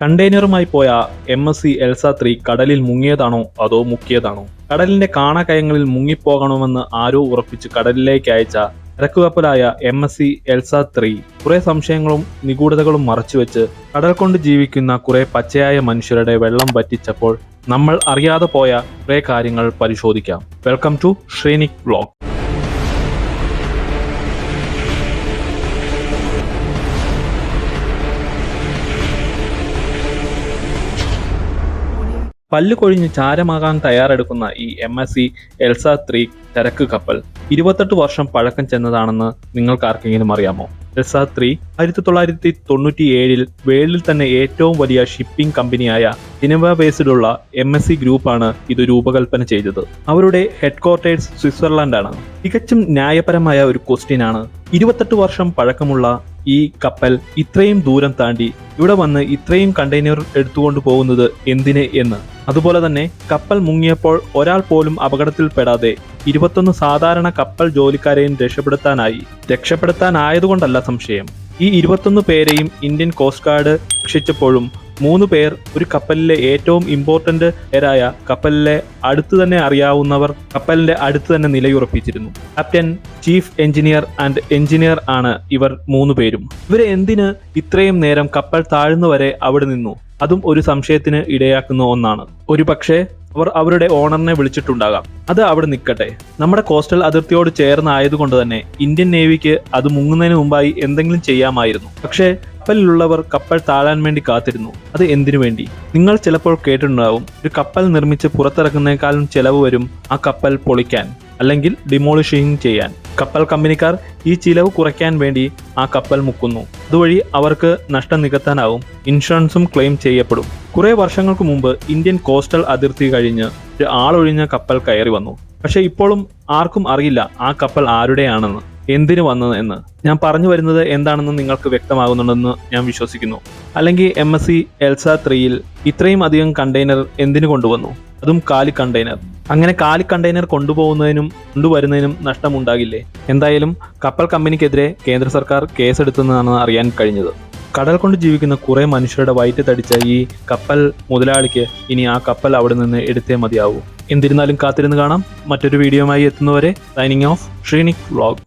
കണ്ടെയ്നറുമായി പോയ MSC Elsa 3 കടലിൽ മുങ്ങിയതാണോ അതോ മുക്കിയതാണോ? കടലിന്റെ കാണാകയങ്ങളിൽ മുങ്ങിപ്പോകണമെന്ന് ആരോ ഉറപ്പിച്ച് കടലിലേക്ക് അയച്ച ചരക്കുകപ്പലായ MSC എൽസ 3 കുറെ സംശയങ്ങളും നിഗൂഢതകളും മറച്ചുവെച്ച് കടൽ കൊണ്ട് ജീവിക്കുന്ന കുറെ പച്ചയായ മനുഷ്യരുടെ വെള്ളം വറ്റിച്ചപ്പോൾ നമ്മൾ അറിയാതെ പോയ കുറെ കാര്യങ്ങൾ പരിശോധിക്കാം. Welcome to Sreenik vlog. പല്ല് കൊഴിഞ്ഞ് ചാരമാകാൻ തയ്യാറെടുക്കുന്ന ഈ MSC എൽസ 3 ചരക്ക് കപ്പൽ 28 വർഷം പഴക്കം ചെന്നതാണെന്ന് നിങ്ങൾക്കാർക്കെങ്കിലും അറിയാമോ? എൽസ 3 1997 വേൾഡിൽ തന്നെ ഏറ്റവും വലിയ ഷിപ്പിംഗ് കമ്പനിയായ ജനീവ ബേസ്ഡുള്ള MSC ഗ്രൂപ്പാണ് ഇത് രൂപകൽപ്പന ചെയ്തത്. അവരുടെ ഹെഡ്ക്വാർട്ടേഴ്സ് സ്വിറ്റ്സർലൻഡാണ്. തികച്ചും ന്യായപരമായ ഒരു ക്വസ്റ്റ്യൻ ആണ്, 28 വർഷം പഴക്കമുള്ള ഈ കപ്പൽ ഇത്രയും ദൂരം താണ്ടി ഇവിടെ വന്ന് ഇത്രയും കണ്ടെയ്നർ എടുത്തുകൊണ്ട് പോകുന്നത് എന്തിന് എന്ന്. അതുപോലെ തന്നെ കപ്പൽ മുങ്ങിയപ്പോൾ ഒരാൾ പോലും അപകടത്തിൽപ്പെടാതെ 21 സാധാരണ കപ്പൽ ജോലിക്കാരെയും രക്ഷപ്പെടുത്താനായതുകൊണ്ടല്ല സംശയം. ഈ 21 പേരെയും ഇന്ത്യൻ കോസ്റ്റ് ഗാർഡ് രക്ഷിച്ചപ്പോഴും 3 പേർ ഒരു കപ്പലിലെ ഏറ്റവും ഇമ്പോർട്ടന്റ് പേരായ കപ്പലിലെ അടുത്ത് തന്നെ അറിയാവുന്നവർ കപ്പലിന്റെ അടുത്ത് തന്നെ നിലയുറപ്പിച്ചിരുന്നു. Captain, chief engineer and engineer ആണ് ഇവർ 3 പേരും. ഇവരെ എന്തിന് ഇത്രയും നേരം കപ്പൽ താഴ്ന്നുവരെ അവിടെ നിന്നു? അതും ഒരു സംശയത്തിന് ഇടയാക്കുന്ന ഒന്നാണ്. ഒരു പക്ഷേ അവർ അവരുടെ ഓണറിനെ വിളിച്ചിട്ടുണ്ടാകാം. അത് അവിടെ നിൽക്കട്ടെ. നമ്മുടെ കോസ്റ്റൽ അതിർത്തിയോട് ചേർന്നായതുകൊണ്ട് തന്നെ ഇന്ത്യൻ നേവിക്ക് അത് മുങ്ങുന്നതിന് മുമ്പായി എന്തെങ്കിലും ചെയ്യാമായിരുന്നു. പക്ഷേ കപ്പലിലുള്ളവർ കപ്പൽ താഴാൻ വേണ്ടി കാത്തിരുന്നു. അത് എന്തിനു വേണ്ടി? നിങ്ങൾ ചിലപ്പോൾ കേട്ടിട്ടുണ്ടാവും, ഒരു കപ്പൽ നിർമ്മിച്ച് പുറത്തിറക്കുന്നതിനേക്കാളും ചെലവ് വരും ആ കപ്പൽ പൊളിക്കാൻ അല്ലെങ്കിൽ ഡിമോളിഷിംഗ് ചെയ്യാൻ. കപ്പൽ കമ്പനിക്കാർ ഈ ചിലവ് കുറയ്ക്കാൻ വേണ്ടി ആ കപ്പൽ മുക്കുന്നു. അതുവഴി അവർക്ക് നഷ്ടം നികത്താനാവും. ഇൻഷുറൻസും ക്ലെയിം ചെയ്യപ്പെടും. കുറെ വർഷങ്ങൾക്ക് മുമ്പ് ഇന്ത്യൻ കോസ്റ്റൽ അതിർത്തി കഴിഞ്ഞ് ഒരു ആളൊഴിഞ്ഞ കപ്പൽ കയറി വന്നു. പക്ഷെ ഇപ്പോഴും ആർക്കും അറിയില്ല ആ കപ്പൽ ആരുടെയാണെന്ന്, എന്തിനു വന്നത് എന്ന്. ഞാൻ പറഞ്ഞു വരുന്നത് എന്താണെന്ന് നിങ്ങൾക്ക് വ്യക്തമാകുന്നുണ്ടെന്ന് ഞാൻ വിശ്വസിക്കുന്നു. അല്ലെങ്കിൽ MSC എൽസ 3 ഇത്രയും അധികം കണ്ടെയ്നർ എന്തിനു കൊണ്ടുവന്നു? അതും കാലി കണ്ടെയ്നർ. അങ്ങനെ കാലി കണ്ടെയ്നർ കൊണ്ടുവരുന്നതിനും നഷ്ടമുണ്ടാകില്ലേ? എന്തായാലും കപ്പൽ കമ്പനിക്കെതിരെ കേന്ദ്ര സർക്കാർ കേസെടുത്തെന്നാണ് അറിയാൻ കഴിഞ്ഞത്. കടൽ കൊണ്ട് ജീവിക്കുന്ന കുറെ മനുഷ്യരുടെ വയറ്റ് തടിച്ച ഈ കപ്പൽ മുതലാളിക്ക് ഇനി ആ കപ്പൽ അവിടെ നിന്ന് എടുത്തേ മതിയാവൂ. എന്നിരുന്നാലും കാത്തിരുന്ന് കാണാം. മറ്റൊരു വീഡിയോയുമായി എത്തുന്നവരെ സൈനിങ് ഓഫ്, ശ്രീനിക് വ്ലോഗ്.